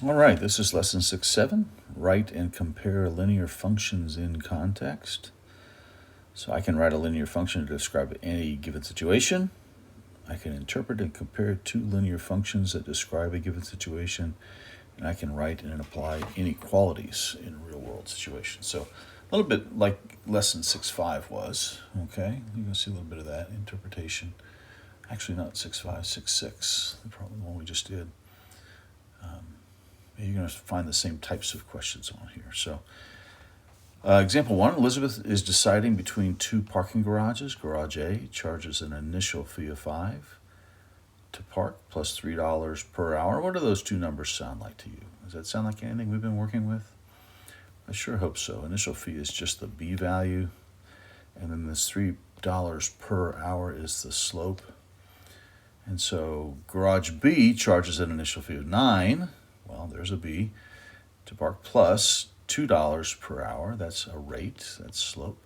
All right, this is lesson 6-7. Write and compare linear functions in context. So I can write a linear function to describe any given situation. I can interpret and compare two linear functions that describe a given situation. And I can write and apply inequalities in real world situations. So a little bit like lesson 6-5 was. Okay, you're going to see a little bit of that interpretation. Actually, not 6-5, 6-6, probably the one we just did. You're going to find the same types of questions on here. So, example 1, Elizabeth is deciding between two parking garages. Garage A charges an initial fee of $5 to park plus $3 per hour. What do those two numbers sound like to you? Does that sound like anything we've been working with? I sure hope so. Initial fee is just the B value, and then this $3 per hour is the slope. And so garage B charges an initial fee of $9. Well, there's a B to park plus $2 per hour. That's a rate, that's slope.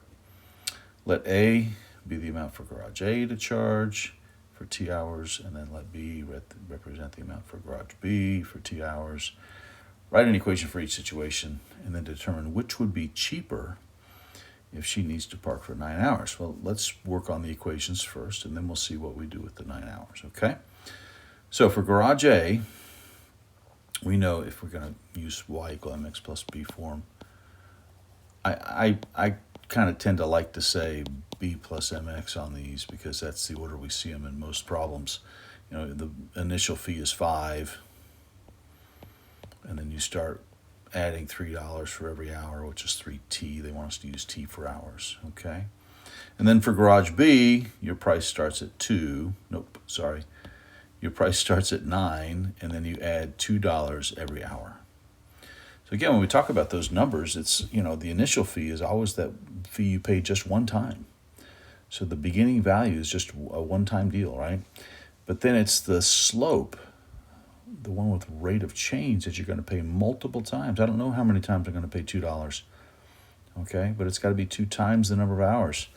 Let A be the amount for garage A to charge for T hours, and then let B represent the amount for garage B for T hours. Write an equation for each situation, and then determine which would be cheaper if she needs to park for 9 hours. Well, let's work on the equations first, and then we'll see what we do with the 9 hours, okay? So for garage A, we know if we're going to use y equal mx plus b form, I kind of tend to like to say b plus mx on these because that's the order we see them in most problems. You know, the initial fee is 5, and then you start adding $3 for every hour, which is 3t. They want us to use t for hours, okay? And then for garage B, your price starts at 2. Nope, sorry. Your price starts at 9, and then you add $2 every hour. So again, when we talk about those numbers, it's, you know, the initial fee is always that fee you pay just one time. So the beginning value is just a one-time deal, right? But then it's the slope, the one with rate of change that you're going to pay multiple times. I don't know how many times I'm going to pay $2, okay? But it's got to be 2 times the number of hours.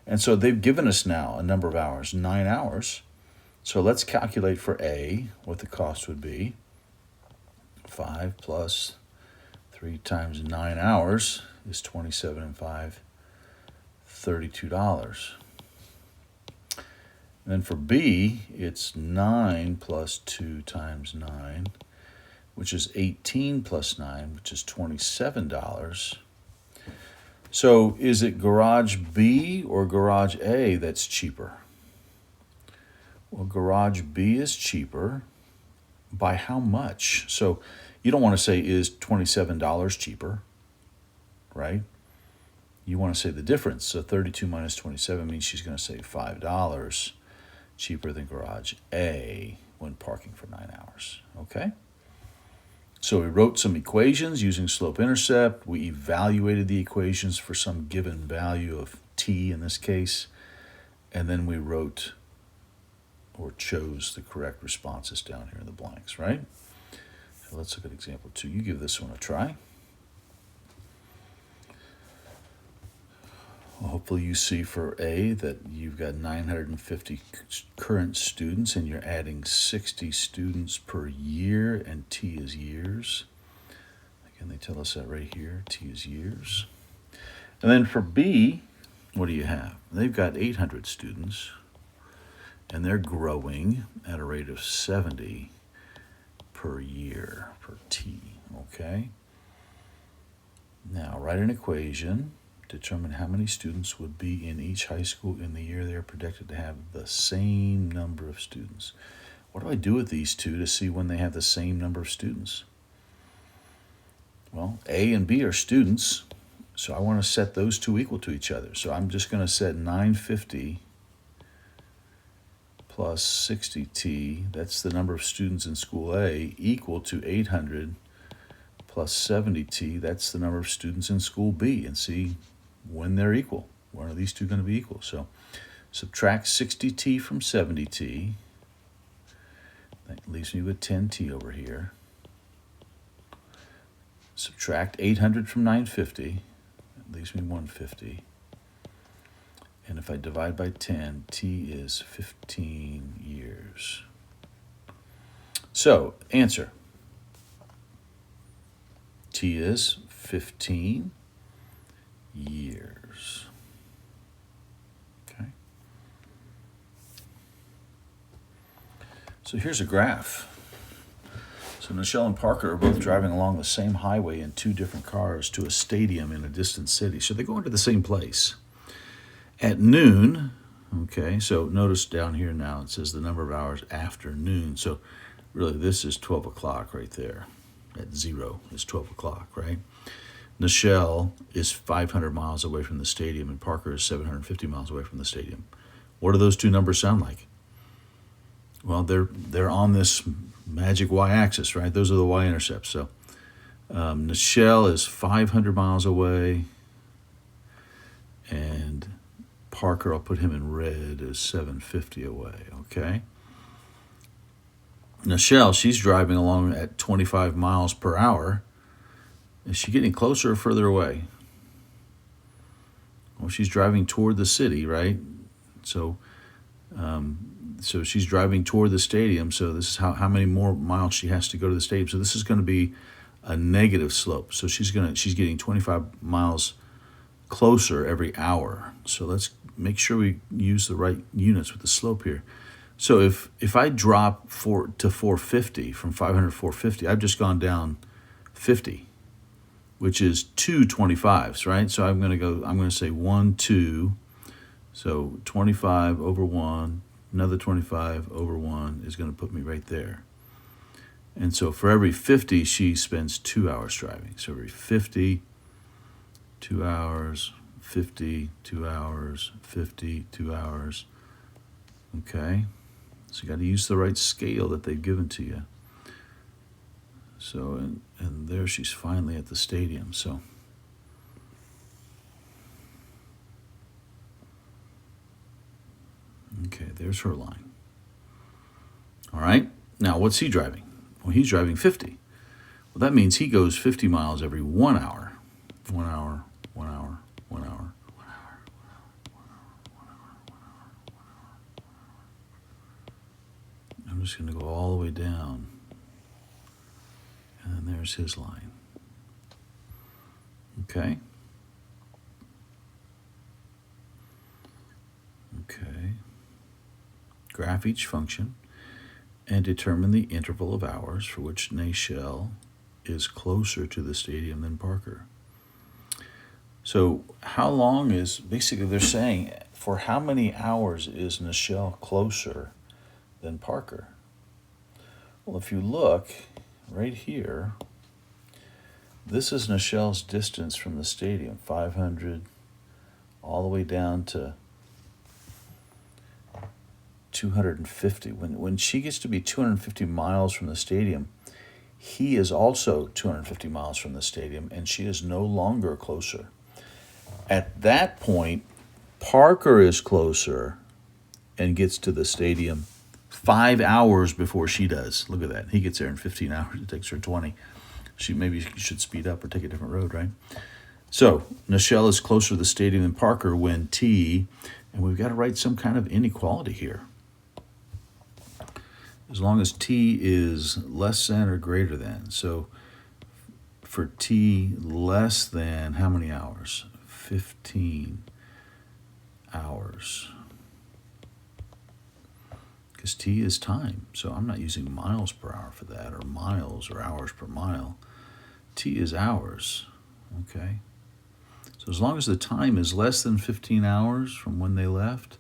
And so they've given us now a number of hours, 9 hours. So let's calculate for A what the cost would be. 5 plus 3 times 9 hours is 27 and 5, $32. And then for B, it's 9 plus 2 times 9, which is 18 plus 9, which is $27. So is it garage B or garage A that's cheaper? Well, garage B is cheaper. By how much? So you don't want to say is $27 cheaper, right? You want to say the difference. So 32 minus 27 means she's going to say $5 cheaper than garage A when parking for 9 hours, okay? So we wrote some equations using slope-intercept. We evaluated the equations for some given value of t in this case, and then we wrote or chose the correct responses down here in the blanks, right? So let's look at example 2. You give this one a try. Well, hopefully you see for A that you've got 950 current students and you're adding 60 students per year, and T is years. Again, they tell us that right here, T is years. And then for B, what do you have? They've got 800 students, and they're growing at a rate of 70 per year, per T, okay? Now, write an equation. Determine how many students would be in each high school in the year they are projected to have the same number of students. What do I do with these two to see when they have the same number of students? Well, A and B are students, so I want to set those two equal to each other. So I'm just going to set 950 plus 60t, that's the number of students in school A, equal to 800 plus 70t, that's the number of students in school B, and see when they're equal. When are these two going to be equal? So subtract 60t from 70t. That leaves me with 10t over here. Subtract 800 from 950. That leaves me 150. And if I divide by 10, t is 15 years. So, answer. T is 15 years. Okay. So here's a graph. So Nichelle and Parker are both driving along the same highway in two different cars to a stadium in a distant city. So they go into the same place. At noon, okay, so notice down here now it says the number of hours after noon. So really this is 12 o'clock right there. At 0 is 12 o'clock, right? Nichelle is 500 miles away from the stadium and Parker is 750 miles away from the stadium. What do those two numbers sound like? Well, they're on this magic y-axis, right? Those are the y-intercepts. So Nichelle is 500 miles away, and Parker, I'll put him in red, is 750 away, okay? Nichelle, she's driving along at 25 miles per hour. Is she getting closer or further away? Well, she's driving toward the city, right? So she's driving toward the stadium. So this is how many more miles she has to go to the stadium. So this is going to be a negative slope. So she's getting 25 miles closer every hour. So let's make sure we use the right units with the slope here. So if I drop to 450 from 500 to 450, I've just gone down 50, which is two 25s, right? So I'm going to say 1, 2. So 25 over 1, another 25 over 1 is going to put me right there. And so for every 50, she spends 2 hours driving. So every 50, 2 hours, 50, 2 hours, 50, 2 hours. Okay? So you got to use the right scale that they've given to you. So, and there she's finally at the stadium. So, okay, there's her line. All right, now what's he driving? Well, he's driving 50. Well, that means he goes 50 miles every 1 hour. 1 hour, 1 hour, 1 hour, 1 hour, 1 hour. I'm just going to go all the way down. And then there's his line. Okay. Okay. Graph each function and determine the interval of hours for which Nichelle is closer to the stadium than Parker. So how long is, basically they're saying, for how many hours is Nichelle closer than Parker? Well, if you look right here, this is Nichelle's distance from the stadium, 500, all the way down to 250. When she gets to be 250 miles from the stadium, he is also 250 miles from the stadium, and she is no longer closer. At that point, Parker is closer and gets to the stadium 5 hours before she does. Look at that. He gets there in 15 hours. It takes her 20. Maybe should speed up or take a different road, right? So Nichelle is closer to the stadium than Parker when T, and we've got to write some kind of inequality here. As long as T is less than or greater than. So for T less than how many hours? 15 hours. Because T is time. So I'm not using miles per hour for that, or miles or hours per mile. T is hours. Okay. So as long as the time is less than 15 hours from when they left,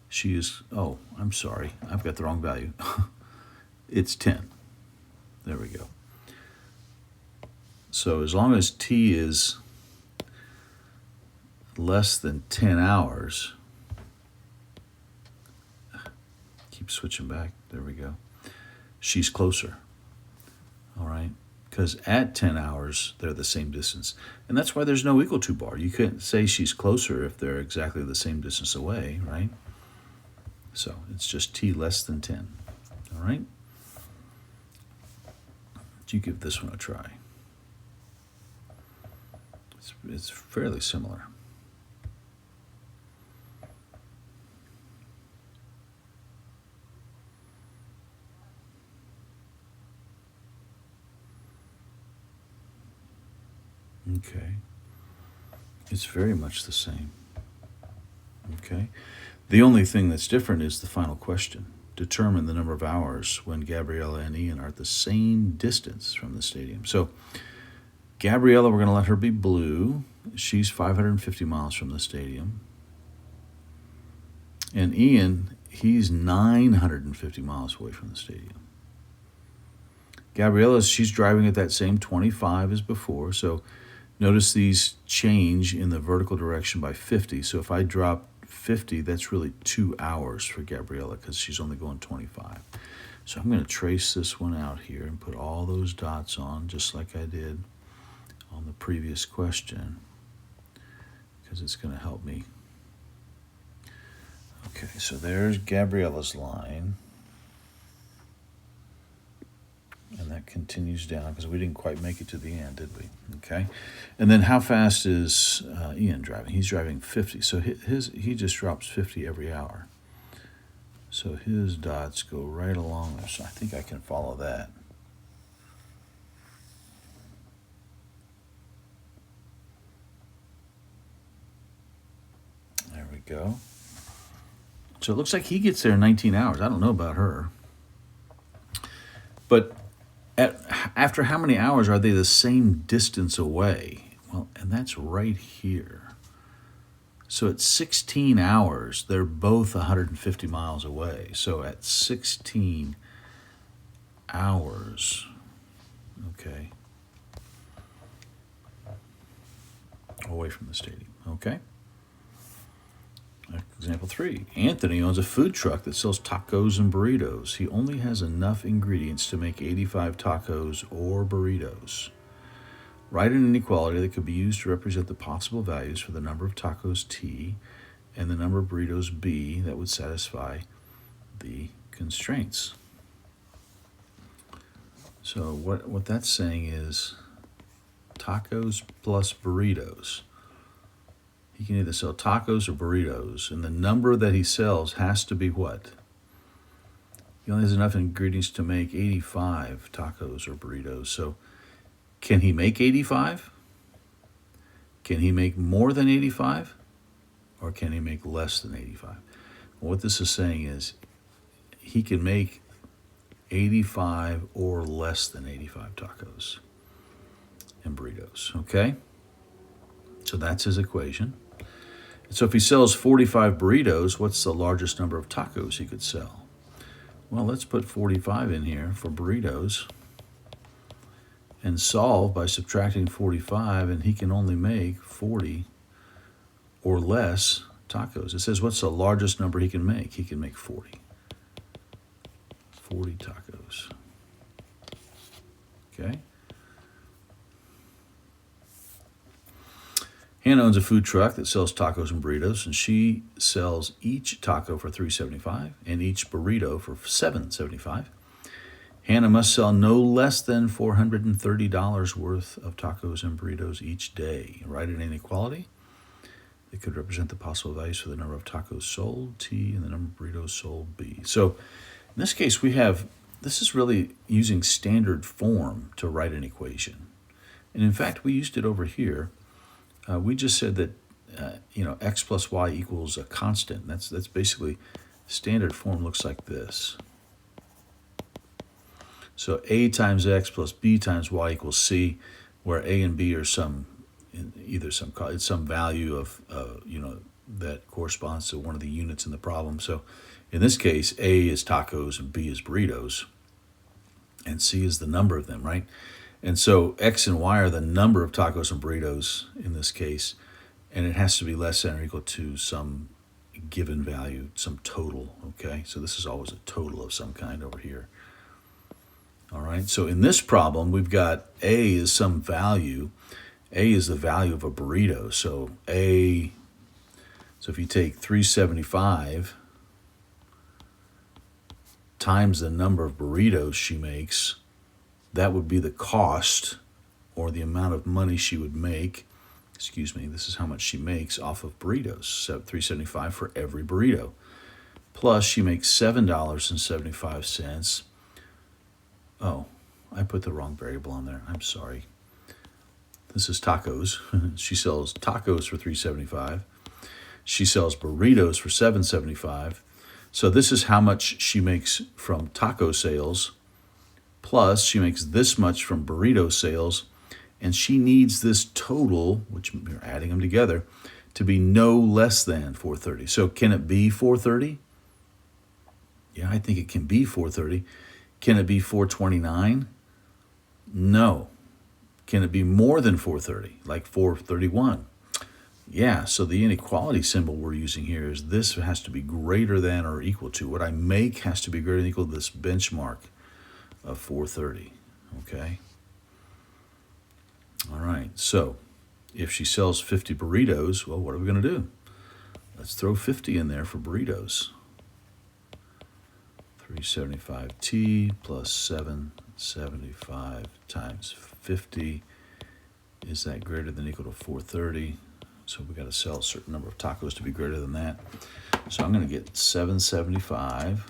she is, oh, I'm sorry, I've got the wrong value. It's 10. There we go. So as long as T is less than 10 hours, keep switching back, there we go, she's closer, all right? Because at 10 hours, they're the same distance. And that's why there's no equal to bar. You couldn't say she's closer if they're exactly the same distance away, right? So it's just T less than 10, all right? You give this one a try. It's fairly similar. Okay. It's very much the same. Okay. The only thing that's different is the final question. Determine the number of hours when Gabriella and Ian are at the same distance from the stadium. So, Gabriella, we're going to let her be blue. She's 550 miles from the stadium. And Ian, he's 950 miles away from the stadium. Gabriella, she's driving at that same 25 as before. So, notice these change in the vertical direction by 50. So, if I drop 50, that's really 2 hours for Gabriella because she's only going 25. So I'm going to trace this one out here and put all those dots on just like I did on the previous question because it's going to help me. Okay, so there's Gabriella's line. And that continues down because we didn't quite make it to the end, did we? Okay. And then how fast is Ian driving? He's driving 50. So he just drops 50 every hour. So his dots go right along there. So I think I can follow that. There we go. So it looks like he gets there in 19 hours. I don't know about her. But after how many hours are they the same distance away? Well, and that's right here. So at 16 hours, they're both 150 miles away. So at 16 hours, okay, away from the stadium, okay? Example 3. Anthony owns a food truck that sells tacos and burritos. He only has enough ingredients to make 85 tacos or burritos. Write an inequality that could be used to represent the possible values for the number of tacos T and the number of burritos B that would satisfy the constraints. So what that's saying is tacos plus burritos. He can either sell tacos or burritos, and the number that he sells has to be what? He only has enough ingredients to make 85 tacos or burritos. So can he make 85? Can he make more than 85? Or can he make less than 85? Well, what this is saying is he can make 85 or less than 85 tacos and burritos, okay? So that's his equation. So if he sells 45 burritos, what's the largest number of tacos he could sell? Well, let's put 45 in here for burritos and solve by subtracting 45, and he can only make 40 or less tacos. It says what's the largest number he can make? He can make 40. 40 tacos. Okay? Hannah owns a food truck that sells tacos and burritos, and she sells each taco for $3.75 and each burrito for $7.75. Hannah must sell no less than $430 worth of tacos and burritos each day. Write an inequality that could represent the possible values for the number of tacos sold, T, and the number of burritos sold, B. So in this case, this is really using standard form to write an equation. And in fact, we used it over here. We just said that x plus y equals a constant. That's basically standard form looks like this. So a times x plus b times y equals c, where a and b are it's some value of that corresponds to one of the units in the problem. So in this case, a is tacos and b is burritos, and c is the number of them, right? And so x and y are the number of tacos and burritos in this case, and it has to be less than or equal to some given value, some total, okay? So this is always a total of some kind over here. All right, so in this problem, we've got A is some value. A is the value of a burrito. So if you take 375 times the number of burritos she makes, that would be the cost or the amount of money she would make. This is how much she makes off of burritos. So $3.75 for every burrito. Plus she makes $7.75. Oh, I put the wrong variable on there. I'm sorry. This is tacos. She sells tacos for $3.75. She sells burritos for $7.75. So this is how much she makes from taco sales. Plus, she makes this much from burrito sales. And she needs this total, which we're adding them together, to be no less than $4.30. So can it be $4.30? Yeah, I think it can be $4.30. Can it be $4.29? No. Can it be more than $4.30, like $4.31? Yeah, so the inequality symbol we're using here is this has to be greater than or equal to. What I make has to be greater than or equal to this benchmark of $4.30, okay? All right, so if she sells 50 burritos, well, what are we going to do? Let's throw 50 in there for burritos. 375T plus 775 times 50. Is that greater than or equal to 430? So we got to sell a certain number of tacos to be greater than that. So I'm going to get 775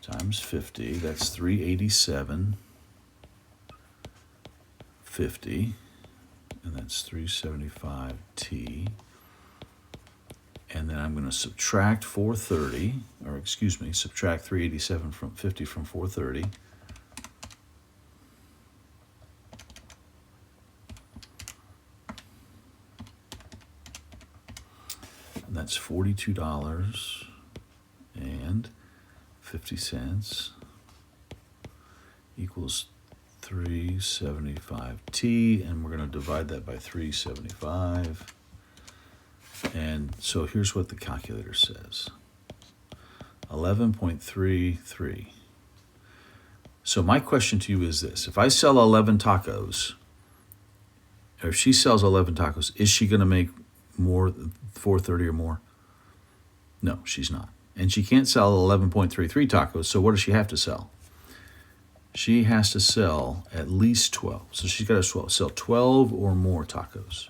times 50. That's 387. 50, and that's 375T. And then I'm going to subtract 430, or excuse me, subtract 387 from 50 from 430. And that's $42.50 equals 375T, and we're going to divide that by 375. And so here's what the calculator says. 11.33. So my question to you is this. If I sell 11 tacos, or if she sells 11 tacos, is she going to make more than $4.30 or more? No, she's not. And she can't sell 11.33 tacos, so what does she have to sell? She has to sell at least 12. So she's got to sell 12 or more tacos,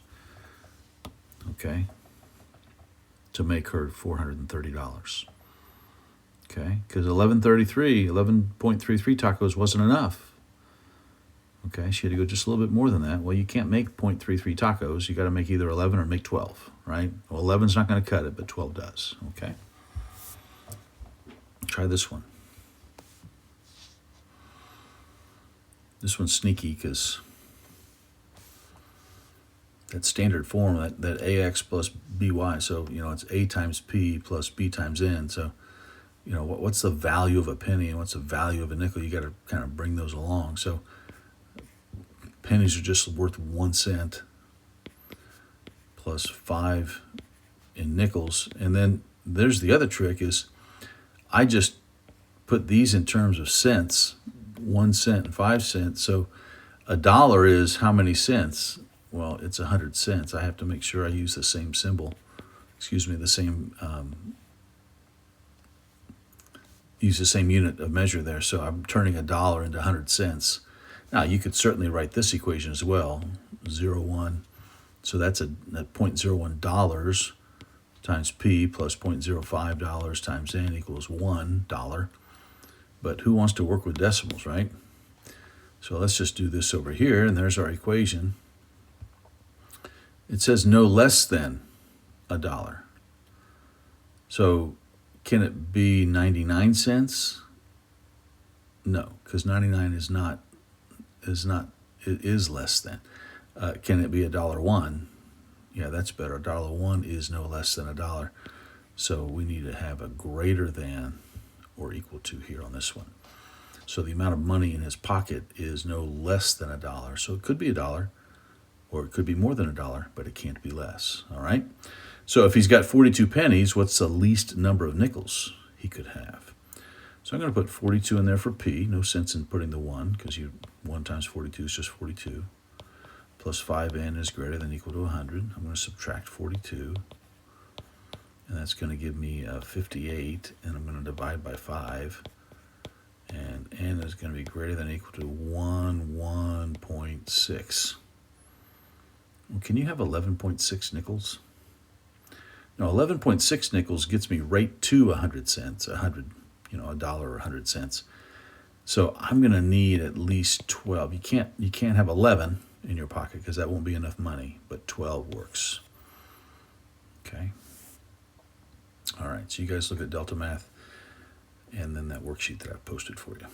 okay, to make her $430, okay? Because 11.33 tacos wasn't enough, okay? She had to go just a little bit more than that. Well, you can't make 0.33 tacos. You got to make either 11 or make 12, right? Well, 11's not going to cut it, but 12 does, okay? Try this one. This one's sneaky because that standard form, that AX plus BY, so, it's A times P plus B times N. So, what's the value of a penny and what's the value of a nickel? You got to kind of bring those along. So pennies are just worth 1 cent plus 5 in nickels. And then there's the other trick is I just put these in terms of cents, 1 cent and 5 cents. So $1 is how many cents? Well, it's 100 cents. I have to make sure I use the same symbol. Use the same unit of measure there. So I'm turning $1 into 100 cents. Now you could certainly write this equation as well, 0.01. So that's at $0.01 times P plus $0.05 times N equals $1. But who wants to work with decimals, right? So let's just do this over here, and there's our equation. It says no less than $1. So can it be 99 cents? No, because 99 is less than. Can it be $1.01? Yeah, that's better. $1.01 is no less than $1. So we need to have a greater than or equal to here on this one. So the amount of money in his pocket is no less than $1. So it could be $1, or it could be more than $1, but it can't be less. All right. So if he's got 42 pennies, what's the least number of nickels he could have? So I'm going to put 42 in there for P. No sense in putting the 1 because 1 times 42 is just 42. Plus 5N is greater than or equal to 100. I'm going to subtract 42. And that's going to give me 58. And I'm going to divide by 5. And N is going to be greater than or equal to 1.6. Well, can you have 11.6 nickels? Now, 11.6 nickels gets me right to 100 cents, $1 or 100 cents. So I'm going to need at least 12. You can't have 11 in your pocket because that won't be enough money, but 12 works. Okay. All right, so you guys look at Delta Math and then that worksheet that I posted for you.